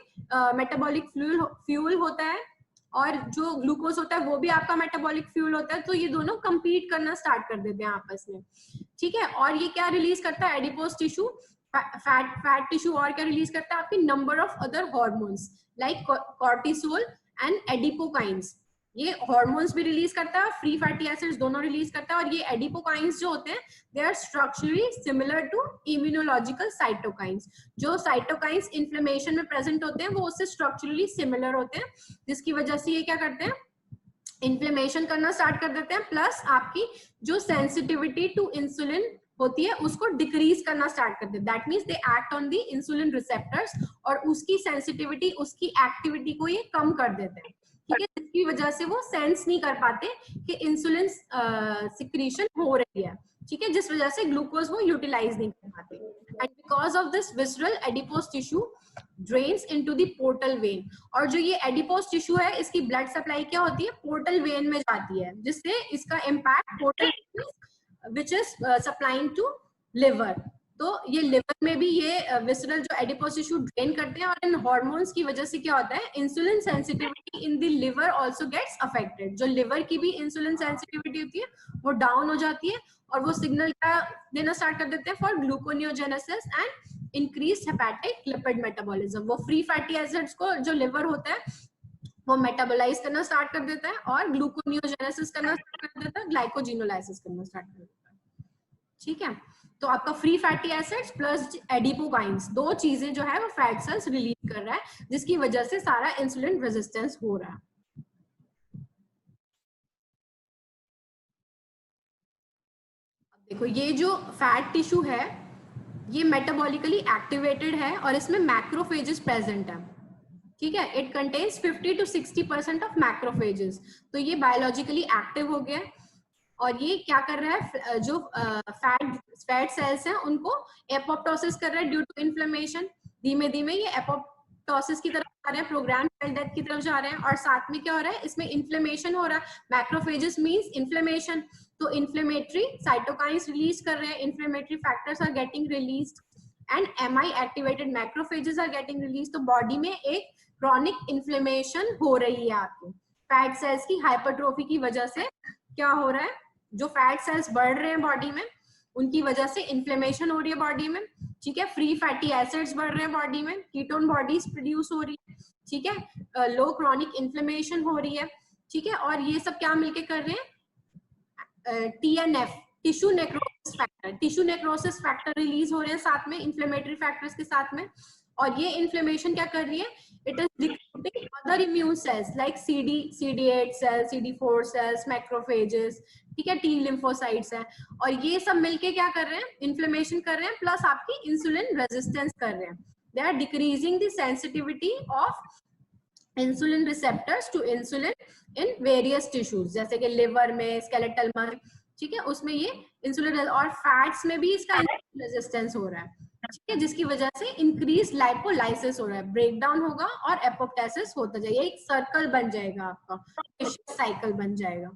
मेटाबॉलिक फ्यूल होता है और जो ग्लूकोज होता है वो भी आपका मेटाबॉलिक फ्यूल होता है, तो ये दोनों कंपीट करना स्टार्ट कर देते हैं आपस में। ठीक है, और ये क्या रिलीज करता है, एडिपोज टिश्यू फैट टिश्यू, और क्या रिलीज करता है आपकी number of other hormones like cortisol and adipokines, ये हार्मोन्स भी रिलीज करता है, फ्री फैटी एसिड्स दोनों रिलीज करता है, और ये एडिपोकाइंस जो होते हैं they are structurally similar to immunological cytokines. जो साइटोकाइंस इन्फ्लेमेशन में प्रेजेंट होते हैं वो उससे स्ट्रक्चरली सिमिलर होते हैं, जिसकी वजह से ये क्या करते हैं, इन्फ्लेमेशन करना स्टार्ट कर देते हैं, प्लस आपकी जो सेंसिटिविटी टू इंसुलिन होती है उसको डिक्रीज करना स्टार्ट करते हैं। That means they act on the insulin receptors और उसकी सेंसिटिविटी, उसकी एक्टिविटी को ये कम कर देते हैं। ठीक है, जिसकी वजह से वो सेंस नहीं कर पाते कि इंसुलिन सिक्रीशन हो रही है। ठीक है, जिस वजह से ग्लूकोज वो यूटिलाइज नहीं कर पाते, and because of this visceral adipose tissue drains into the portal vein, और जो ये एडिपोज टिश्यू है इसकी ब्लड सप्लाई क्या होती है, पोर्टल वेन में जाती है, जिससे इसका impact portal which is supplying to liver, तो ये लिवर में भी ये विसरल जो एडिपोज टिश्यू ड्रेन करते हैं, और इन हार्मोन्स की वजह से क्या होता है, insulin sensitivity in the liver also gets affected. जो लिवर की भी इंसुलिन सेंसिटिविटी होती है वो डाउन हो जाती है और वो सिग्नल का देना स्टार्ट कर देते हैं for gluconeogenesis and increase hepatic lipid metabolism. वो फ्री फैटी एसिड्स को जो लिवर होता है वो मेटाबोलाइज करना स्टार्ट कर देता है और ग्लूकोनियोजेनेसिस करना स्टार्ट कर देता है, ग्लाइकोजिनोलाइसिस करना स्टार्ट कर देता है। ठीक है, तो आपका फ्री फैटी एसिड्स प्लस एडिपोकाइंस, दो चीजें जो है वो फैट सेल्स रिलीज कर रहा है, जिसकी वजह से सारा इंसुलिन रेजिस्टेंस हो रहा है। देखो ये जो फैट टिश्यू है ये मेटाबॉलिकली एक्टिवेटेड है और इसमें मैक्रोफेजेस प्रेजेंट है। ठीक है, it contains 50 to 60% of macrophages. तो ये बायोलॉजिकली एक्टिव हो गया और ये क्या कर रहा है, जो फैट सेल्स हैं उनको एपोप्टोसिस कर रहा है ड्यू टू इन्फ्लेमेशन। धीमे धीमे ये एपोप्टोसिस की तरफ जा रहे हैं, प्रोग्राम सेल डेथ की तरफ जा रहे हैं और साथ में क्या हो रहा है, इसमें इन्फ्लेमेशन हो रहा है। मैक्रोफेजेस मींस इन्फ्लेमेशन, तो इन्फ्लेमेटरी साइटोकाइंस रिलीज कर रहे हैं, inflammatory factors are getting released and MI activated macrophages are getting release. तो बॉडी में एक क्रॉनिक इन्फ्लेमेशन हो रही है आपको फैट सेल्स की हाइपरट्रोफी की वजह से। क्या हो रहा है, जो फैट सेल्स बढ़ रहे हैं बॉडी में उनकी वजह से इन्फ्लेमेशन हो रही है बॉडी में। ठीक है, फ्री फैटी एसिड्स बढ़ रहे हैं बॉडी में, कीटोन बॉडीज प्रोड्यूस हो रही है। ठीक है, लो क्रॉनिक इन्फ्लेमेशन हो रही है। ठीक है, और ये सब क्या मिलके कर रहे हैं, TNF tissue necrosis factor release हो रहे हैं साथ में इन्फ्लेमेटरी फैक्टर्स के साथ में। और ये इन्फ्लेमेशन क्या कर रही है, it is recruiting other immune cells like CD8 cells, CD4 cells, macrophages. ठीक है, टी लिम्फोसाइट्स हैं और ये सब मिलके क्या कर रहे हैं, इन्फ्लेमेशन कर रहे हैं प्लस आपकी इंसुलिन रेजिस्टेंस कर रहे हैं। They are decreasing the sensitivity of insulin receptors to insulin in various tissues, जैसे कि लिवर में, स्केलेटल में। ठीक है, उसमें ये इंसुलिन और फैट्स में भी इसका इंसुलिन रेजिस्टेंस हो रहा है। ठीक है, जिसकी वजह से इंक्रीज लाइपोलाइसिस हो रहा है, ब्रेक डाउन होगा और एपोप्टोसिस होता जाएगा, एक सर्कल बन जाएगा आपका, साइकिल बन जाएगा।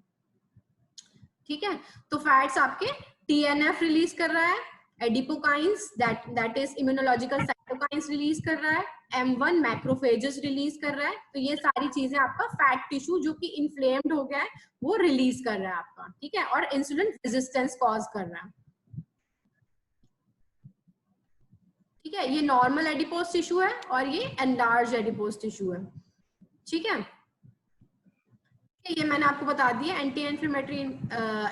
ठीक है, तो फैट्स आपके टीएनएफ रिलीज कर रहा है, adipokines that is immunological cytokines release कर रहा है, M1 मैक्रोफेजेस रिलीज कर रहा है। तो ये सारी चीजें आपका फैट टिश्यू जो कि इन्फ्लेम्ड हो गया है वो रिलीज कर रहा है आपका। ठीक है, और इंसुलिन रेजिस्टेंस कॉज कर रहा है। ठीक है, ये नॉर्मल एडिपोज टिश्यू है और ये एनलार्ज एडिपोज टिश्यू है। ठीक है, ये मैंने आपको बता दिया, एंटी इन्फ्लेमेटरी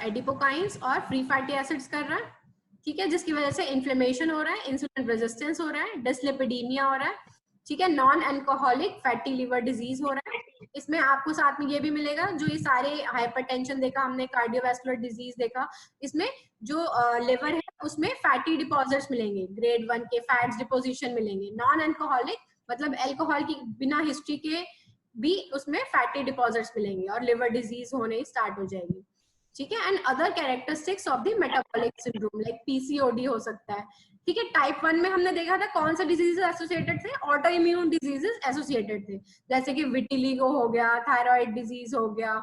एडिपोकाइंस और फ्री फैटी एसिड्स कर रहा है। ठीक है, जिसकी वजह से इन्फ्लेमेशन हो रहा है, इंसुलिन रेजिस्टेंस हो रहा है, डिसलिपिडीमिया हो रहा है। ठीक है, non alcoholic fatty liver disease हो रहा है। इसमें आपको साथ में ये भी मिलेगा, जो ये सारे हाइपरटेंशन देखा हमने, कार्डियोवैस्कुलर डिजीज देखा, इसमें जो लिवर है उसमें फैटी डिपॉजिट्स मिलेंगे, ग्रेड 1 के फैट्स डिपोजिशन मिलेंगे। नॉन अल्कोहलिक मतलब अल्कोहल की बिना हिस्ट्री के भी उसमें फैटी डिपॉजिट्स मिलेंगे और लिवर डिजीज होने स्टार्ट हो जाएगी। ठीक है, and other characteristics of the metabolic syndrome like PCOD हो सकता है। ठीक है, टाइप 1 में हमने देखा था कौन सा डिजीजेस एसोसिएटेड थे, ऑटो इम्यून डिजीजेस एसोसिएटेड थे, जैसे कि विटिलिगो हो गया, थायराइड डिजीज हो गया।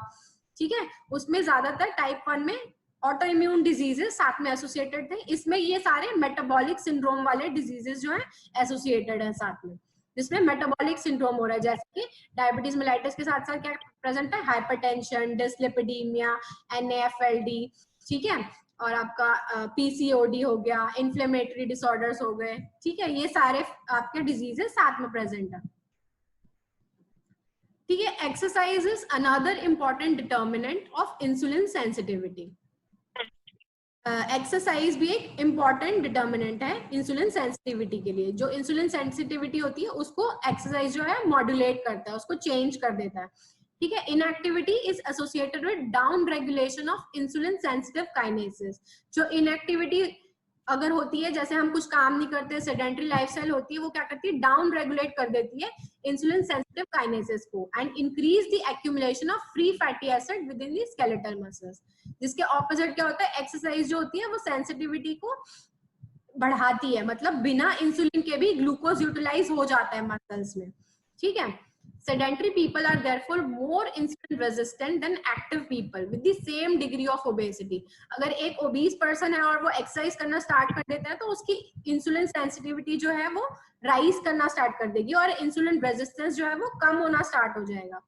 ठीक है, उसमें ज्यादातर टाइप 1 में ऑटो इम्यून डिजीजेस साथ में एसोसिएटेड थे। इसमें ये सारे मेटाबॉलिक सिंड्रोम वाले डिजीजेस जो है एसोसिएटेड है साथ में, जिसमें मेटाबॉलिक सिंड्रोम हो रहा है, जैसे कि डायबिटीज मेलाइटिस के साथ साथ क्या प्रेजेंट है, हाइपरटेंशन, डिसलिपिडीमिया, NAFLD। ठीक है, और आपका PCOD हो गया, इन्फ्लेमेटरी डिसऑर्डर्स हो गए। ठीक है, ये सारे आपके डिजीजेस साथ में प्रेजेंट है। ठीक है, exercise is another important determinant of insulin sensitivity. Exercise भी एक इम्पॉर्टेंट डिटर्मिनेंट है इंसुलिन सेंसिटिविटी के लिए। जो इंसुलिन सेंसिटिविटी होती है उसको एक्सरसाइज जो है मॉड्यूलेट करता है, उसको चेंज कर देता है। ठीक है, inactivity is associated with down regulation of insulin sensitive kinesis. जो इनएक्टिविटी अगर होती है, जैसे हम कुछ काम नहीं करते, सेडेंटरी लाइफस्टाइल होती है, वो क्या करती है, डाउन रेगुलेट कर देती है इंसुलिन सेंसिटिव काइनेसिस को and increase the accumulation of free fatty acid with in the skeletal muscles. जिसके ऑपोजिट क्या होता है, एक्सरसाइज जो होती है वो सेंसिटिविटी को बढ़ाती है, मतलब बिना इंसुलिन के भी ग्लूकोज यूटिलाइज हो जाता है मसल्स में। ठीक है, sedentary people are therefore more insulin resistant than active people with the same degree of obesity। अगर एक obese person है और वो exercise करना start कर देता है तो उसकी insulin sensitivity जो है वो rise करना start कर देगी और insulin resistance जो है वो कम होना start हो जाएगा।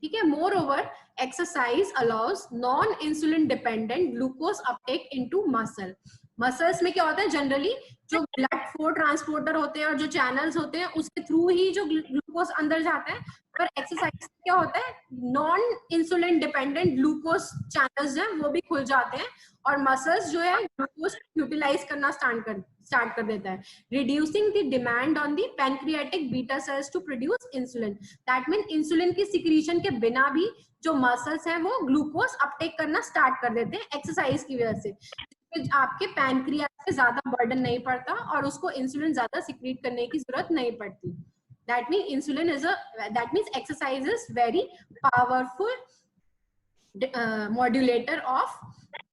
ठीक है, moreover exercise allows non insulin dependent glucose uptake into muscle। Muscles में क्या होता है, जनरली जो ब्लड फ्लो ट्रांसपोर्टर होते हैं और जो चैनल्स होते हैं उसके थ्रू ही जो ग्लूकोज अंदर जाता है। पर एक्सरसाइज में क्या होता है, non insulin dependent glucose channels हैं वो भी खुल जाते हैं और मसल्स जो है ग्लूकोज यूटिलाइज करना स्टार्ट कर देता है, reducing the demand on the pancreatic beta cells to produce insulin. That mean insulin की सिक्रीशन के बिना भी जो मसल्स हैं वो ग्लूकोज अपटेक करना स्टार्ट कर देते हैं एक्सरसाइज की वजह से। आपके पैनक्रियास पे ज्यादा बर्डन नहीं पड़ता और उसको इंसुलिन ज्यादा सिक्रीट करने की जरूरत नहीं पड़ती। That mean insulin is that means exercise is very powerful modulator of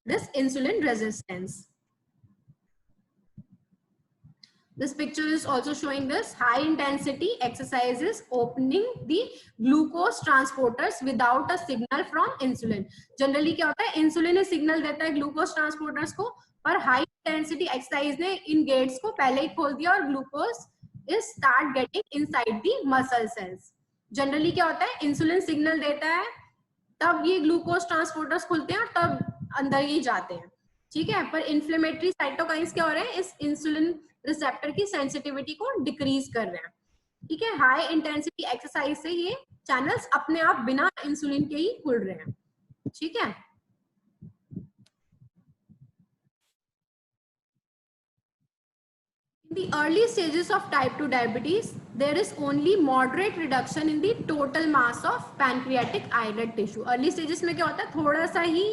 this insulin resistance. This picture is also showing this high intensity exercises opening the glucose transporters without a signal from insulin. Generally क्या होता है, insulin ने signal देता है glucose transporters को, पर high intensity exercise ने इन gets को पहले ही खोल दिया और glucose is start getting inside the muscle cells. Generally क्या होता है, इंसुलिन सिग्नल देता है तब ये ग्लूकोज ट्रांसपोर्टर्स खुलते हैं और तब अंदर ही जाते हैं, ठीक है। पर इन्फ्लेमेटरी साइटोकाइंस क्या हो रहे हैं, इस इंसुलिन रिसेप्टर की सेंसिटिविटी को डिक्रीज कर रहे हैं, ठीक है। हाई इंटेंसिटी एक्सरसाइज से ये चैनल्स अपने आप बिना इंसुलिन के ही खुल रहे हैं, ठीक है। In the early stages of type 2 diabetes, there is only moderate reduction in the total mass of pancreatic islet tissue. Early stages में क्या होता है, थोड़ा सा ही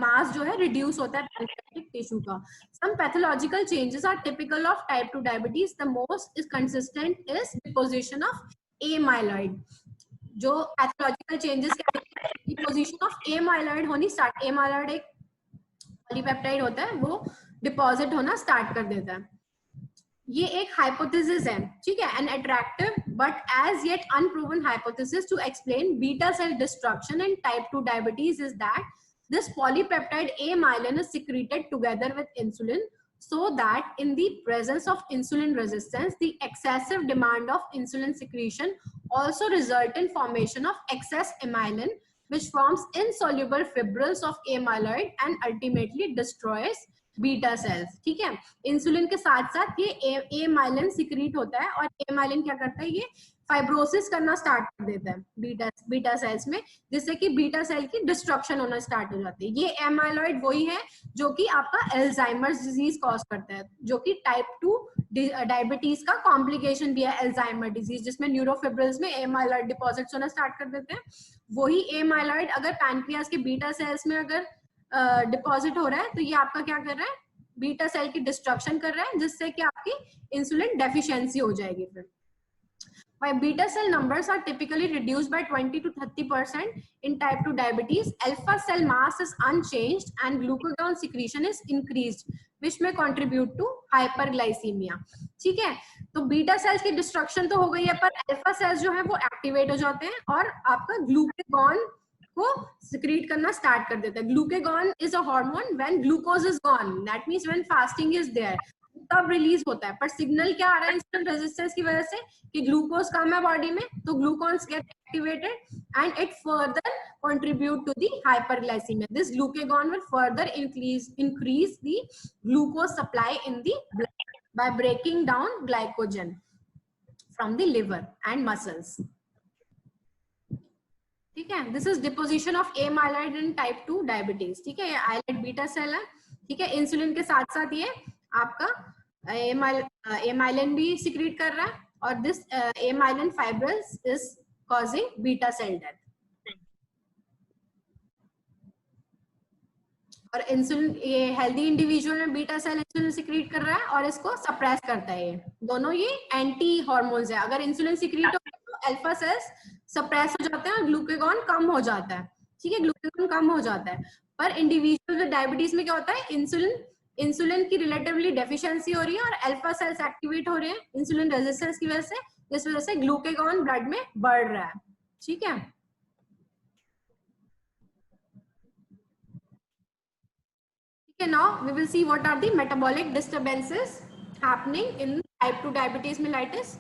mass जो है reduce होता है pancreatic tissue का. Some pathological changes are typical of type 2 diabetes. The most is consistent is deposition of amyloid. जो pathological changes क्या है, deposition of amyloid होनी start. amyloid एक पॉलीपेप्टाइड होता है, वो डिपॉजिट होना स्टार्ट कर देता है। ये एक हाइपोथेसिस है, ठीक है, an attractive but as yet unproven hypothesis to explain beta cell destruction in type 2 diabetes is that this polypeptide amylin is secreted together with insulin so that in the presence of insulin resistance the excessive demand of insulin secretion also result in formation of excess amylin which forms insoluble fibrils of amyloid and ultimately destroys beta cells, ठीक है। Insulin के साथ साथ ये amylin secrete होता है और amylin क्या करता है, ये फाइब्रोसिस करना स्टार्ट कर देता है बीटा सेल्स में, जिससे कि बीटा सेल की डिस्ट्रक्शन होना स्टार्ट हो जाती है। ये एमाइलॉइड वही है जो कि आपका एल्जाइमर्स डिजीज कॉज करता है, जो कि टाइप 2 डायबिटीज का कॉम्प्लिकेशन भी है, एल्जाइमर डिजीज, जिसमें न्यूरोफिब्रिल्स में एमाइलॉइड डिपॉजिट्स होना स्टार्ट कर देते हैं। वही एमाइलॉइड अगर पैनक्रियास के बीटा सेल्स में अगर डिपॉजिट हो रहा है तो ये आपका क्या कर रहा है, बीटा सेल की डिस्ट्रक्शन कर रहा है, जिससे कि आपकी इंसुलिन डेफिशिएंसी हो जाएगी। फिर Why beta cell numbers are typically reduced by 20 to 30% in type 2 diabetes, alpha cell mass is unchanged and glucagon secretion is increased, which may contribute to hyperglycemia. ठीक है, तो बीटा सेल्स की destruction तो हो गई है, पर अल्फा सेल्स जो है वो एक्टिवेट हो जाते हैं और आपका ग्लूकेगॉन को सिक्रीट करना स्टार्ट कर देता है। Glucagon is a hormone when glucose is gone, that means when fasting is there, तब रिलीज होता है। पर सिग्नल क्या आ रहा है इंसुलिन रेजिस्टेंस की वजह से कि ग्लूकोज कम है बॉडी में, तो glucagons get activated and it further contribute to the hyperglycaemia. This glucagon will further increase the glucose supply in the blood by breaking down glycogen from the liver and muscles. ठीक है, this is deposition of amyloid in type 2 diabetes, ठीक है। ये islet beta cell है, ठीक है। Insulin के साथ साथ ये आपका amylin भी सिक्रीट कर रहा है और this amylin fibrils is causing beta cell death. और इंसुलिन, ये हेल्दी इंडिविजुअल में बीटा सेल इंसुलिन सिक्रीट कर रहा है और इसको सप्रेस करता है। ये दोनों ये एंटी हार्मोन्स है। अगर इंसुलिन सिक्रीट हो तो अल्फा सेल्स सप्रेस हो जाते हैं और ग्लूकेगॉन कम हो जाता है, ठीक है, ग्लूकेगॉन कम हो जाता है। पर इंडिविजुअल विद डायबिटीज में क्या होता है, इंसुलिन की रिलेटिवली डेफिशिएंसी हो रही है और अल्फा सेल्स एक्टिवेट हो रहे हैं इंसुलिन रेजिस्टेंस की वजह से, जिस वजह से ग्लूकेगॉन ब्लड में बढ़ रहा है, ठीक है। Now we will see what are the metabolic disturbances happening in type 2 diabetes mellitus.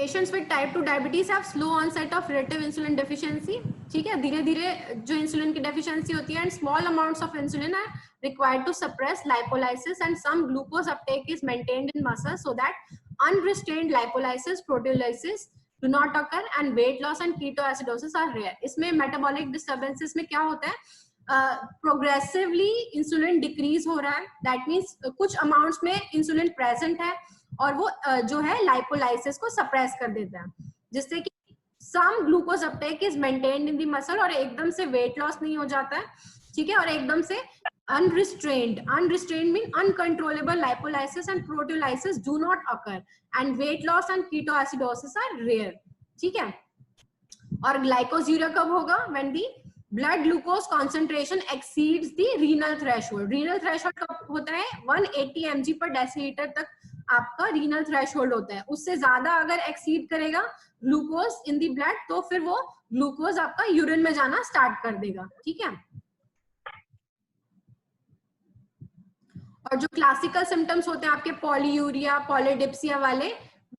Patients with type 2 diabetes have slow onset of relative insulin deficiency. ठीक है, धीरे धीरे जो इंसुलिन की डेफिशिएंसी होती है, and small amounts of insulin are required to suppress lipolysis, and some glucose uptake is maintained in muscle so that unrestrained lipolysis, proteolysis do not occur, and weight loss and ketoacidosis are rare. इसमें metabolic disturbances में क्या होता है, progressively insulin decrease हो रहा है. That means कुछ amounts में इंसुलिन प्रेजेंट है और वो जो है लाइपोलाइसिस को सप्रेस कर देता है, जिससे कि some glucose uptake is maintained in the muscle, और एकदम से वेट लॉस नहीं हो जाता है. ठीक है, और एकदम से unrestrained mean uncontrollable lipolysis and proteolysis do not occur, and weight loss and ketoacidosis are rare. ठीक है, और ग्लाइकोसूरिया कब होगा? when the blood glucose concentration exceeds the renal threshold. renal threshold कब होता है? 180 mg per deciliter तक आपका रीनल थ्रेशोल्ड होता है. उससे ज्यादा अगर एक्सीड करेगा ग्लूकोज इन दी ब्लड, तो फिर वो ग्लूकोज आपका यूरिन में जाना स्टार्ट कर देगा. ठीक है, और जो क्लासिकल सिम्टम्स होते हैं आपके पॉलीयूरिया, पॉलीडिप्सिया वाले,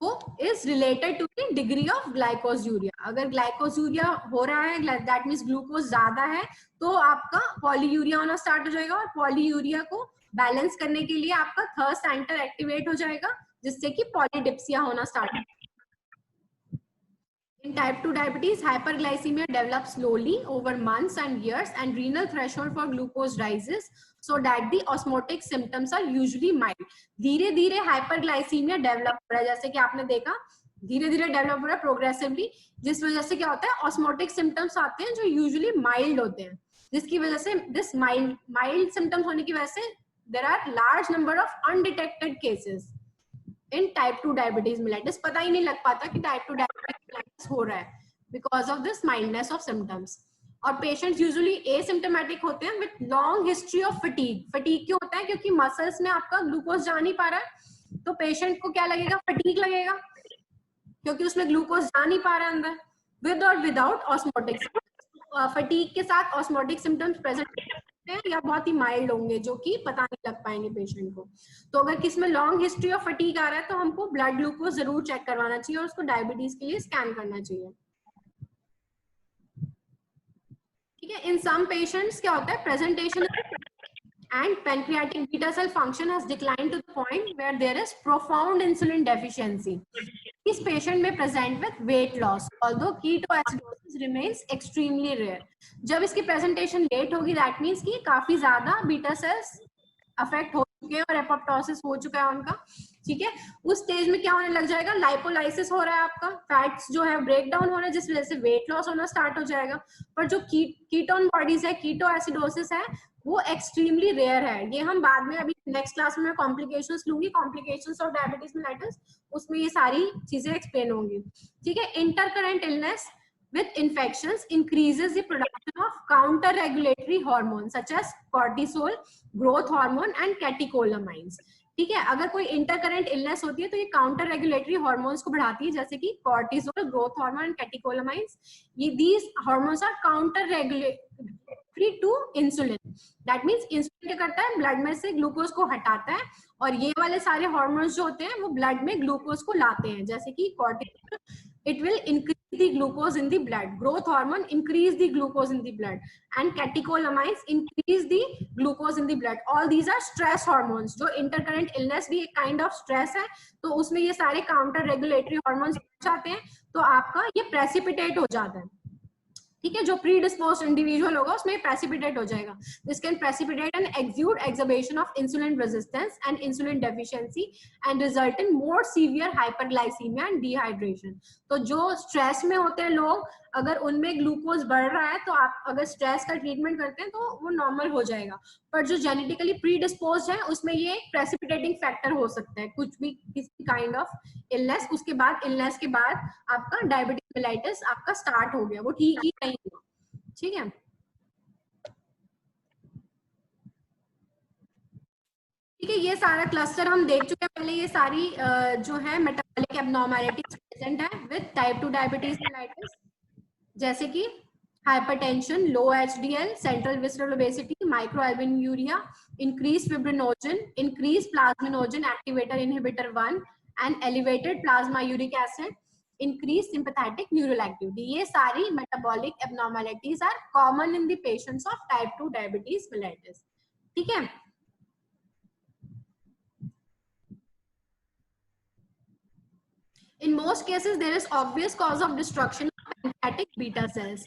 वो is related to the degree of glycosuria. अगर ग्लाइकोसूरिया हो रहा है, दैट मींस ग्लूकोज ज्यादा है, तो आपका पॉलीयूरिया होना स्टार्ट हो जाएगा, और पॉलीयूरिया को बैलेंस करने के लिए आपका थर्ड सेंटर एक्टिवेट हो जाएगा, जिससे कि पॉलीडिप्सिया होना स्टार्ट हो. In type 2 diabetes, hyperglycemia develops slowly over months and years, and renal threshold for glucose rises so that the osmotic symptoms are usually mild. धीरे धीरे हाइपरग्लाइसीमिया डेवलप हो रहा है, जैसे कि आपने देखा धीरे धीरे डेवलप हो रहा है प्रोग्रेसिवली, जिस वजह से क्या होता है, ऑस्मोटिक सिम्टम्स आते हैं जो यूजुअली माइल्ड होते हैं, जिसकी वजह से दिस माइल्ड सिम्टम्स होने की वजह से there are large number of undetected cases in type 2 diabetes mellitus. पता ही नहीं लग पाता कि टाइप 2 डायबिटीज मेलाइटिस हो रहा है because of this mildness of symptoms. और पेशेंट्स यूजुअली एसिम्प्टोमेटिक होते हैं with long history of fatigue. Fatigue क्यों होता है? क्योंकि मसल्स में आपका ग्लूकोज जा नहीं पा रहा है, तो पेशेंट को क्या लगेगा? फटीग लगेगा, क्योंकि उसमें ग्लूकोज जा नहीं पा रहा है अंदर. विद और विदाउट ऑस्मोटिक, फटीग के साथ ऑस्मोटिक सिम्टम्स प्रेजेंट या बहुत ही माइल्ड होंगे, जो कि पता नहीं लग पाएंगे पेशेंट को. तो अगर किसी में लॉन्ग हिस्ट्री ऑफ फटीग आ रहा है, तो हमको ब्लड ग्लूकोज जरूर चेक करवाना चाहिए और उसको डायबिटीज के लिए स्कैन करना चाहिए. ठीक है, इन सम पेशेंट्स क्या होता है, presentation and pancreatic beta cell function has declined to the point where there is profound insulin deficiency. इस patient में present with weight loss, although ketoacidosis remains extremely rare. जब इसकी presentation late होगी, that means कि काफी ज्यादा beta cells affect हो चुके हैं और एपोप्टोसिस हो चुका है उनका. ठीक है, उस स्टेज में क्या होने लग जाएगा, लाइपोलाइसिस हो रहा है, आपका फैट्स जो है ब्रेक डाउन हो रहा है, जिस वजह से वेट लॉस होना स्टार्ट हो जाएगा. पर जो कीटोन बॉडीज है, कीटोएसिडोसिस है, वो एक्सट्रीमली रेयर है. ये हम बाद में अभी नेक्स्ट क्लास में कॉम्प्लिकेशंस लूंगी, कॉम्प्लिकेशंस ऑफ डायबिटीज मेलाइटिस, उसमें ये सारी चीजें एक्सप्लेन होंगी. ठीक है, intercurrent illness with infections increases the production of counter regulatory hormones such as cortisol, growth hormone and catecholamines. ठीक है, अगर कोई इंटरकरेंट इलनेस होती है तो ये काउंटर रेगुलेटरी हार्मोन्स को बढ़ाती है, जैसे कि cortisol, growth hormone and catecholamines. ये these hormones are counter regulatory to insulin. That means insulin क्या करता है, ब्लड में से ग्लूकोज को हटाता है, और ये वाले सारे हार्मोन्स जो होते हैं वो ब्लड में ग्लूकोज को लाते हैं, जैसे कि cortisol, it will increase the glucose in the blood, growth hormone increase the glucose in the blood, and catecholamines increase the glucose in the blood. All these are stress hormones. जो intercurrent illness भी एक kind of stress है, तो उसमें ये सारे counter regulatory hormones जाते हैं, तो आपका ये precipitate हो जाता है. ठीक है, जो प्रीडिस्पोज्ड इंडिविजुअल होगा उसमें प्रेसिपिटेट हो जाएगा. This can precipitate and exude exacerbation of insulin resistance and insulin deficiency and result in more severe hyperglycaemia and dehydration. तो जो स्ट्रेस में होते हैं लोग, अगर उनमें ग्लूकोज बढ़ रहा है, तो आप अगर स्ट्रेस का ट्रीटमेंट करते हैं तो वो नॉर्मल हो जाएगा. पर जो जेनेटिकली प्रीडिस्पोज्ड है, उसमें ये एक प्रेसिपिटेटिंग फैक्टर हो सकता है, कुछ भी किसी काइंड ऑफ इलनेस. उसके बाद इलनेस के बाद आपका डायबिटीज मेलाइटिस आपका स्टार्ट हो गया, वो ठीक ही नहीं हुआ. ठीक है, ठीक है, ये सारा क्लस्टर हम देख चुके हैं पहले. ये सारी जो है मेटाबॉलिक एब्नॉर्मैलिटीज प्रेजेंट है विद टाइप 2 डायबिटीज मेलाइटिस, जैसे कि hypertension, low HDL, central visceral obesity, microalbuminuria, increased fibrinogen, increased plasminogen activator inhibitor 1, and elevated plasma uric acid, increased sympathetic neural activity. ये सारी metabolic abnormalities are common in the patients of type 2 diabetes mellitus. ठीक है. In most cases, there is obvious cause of destruction of pancreatic beta cells.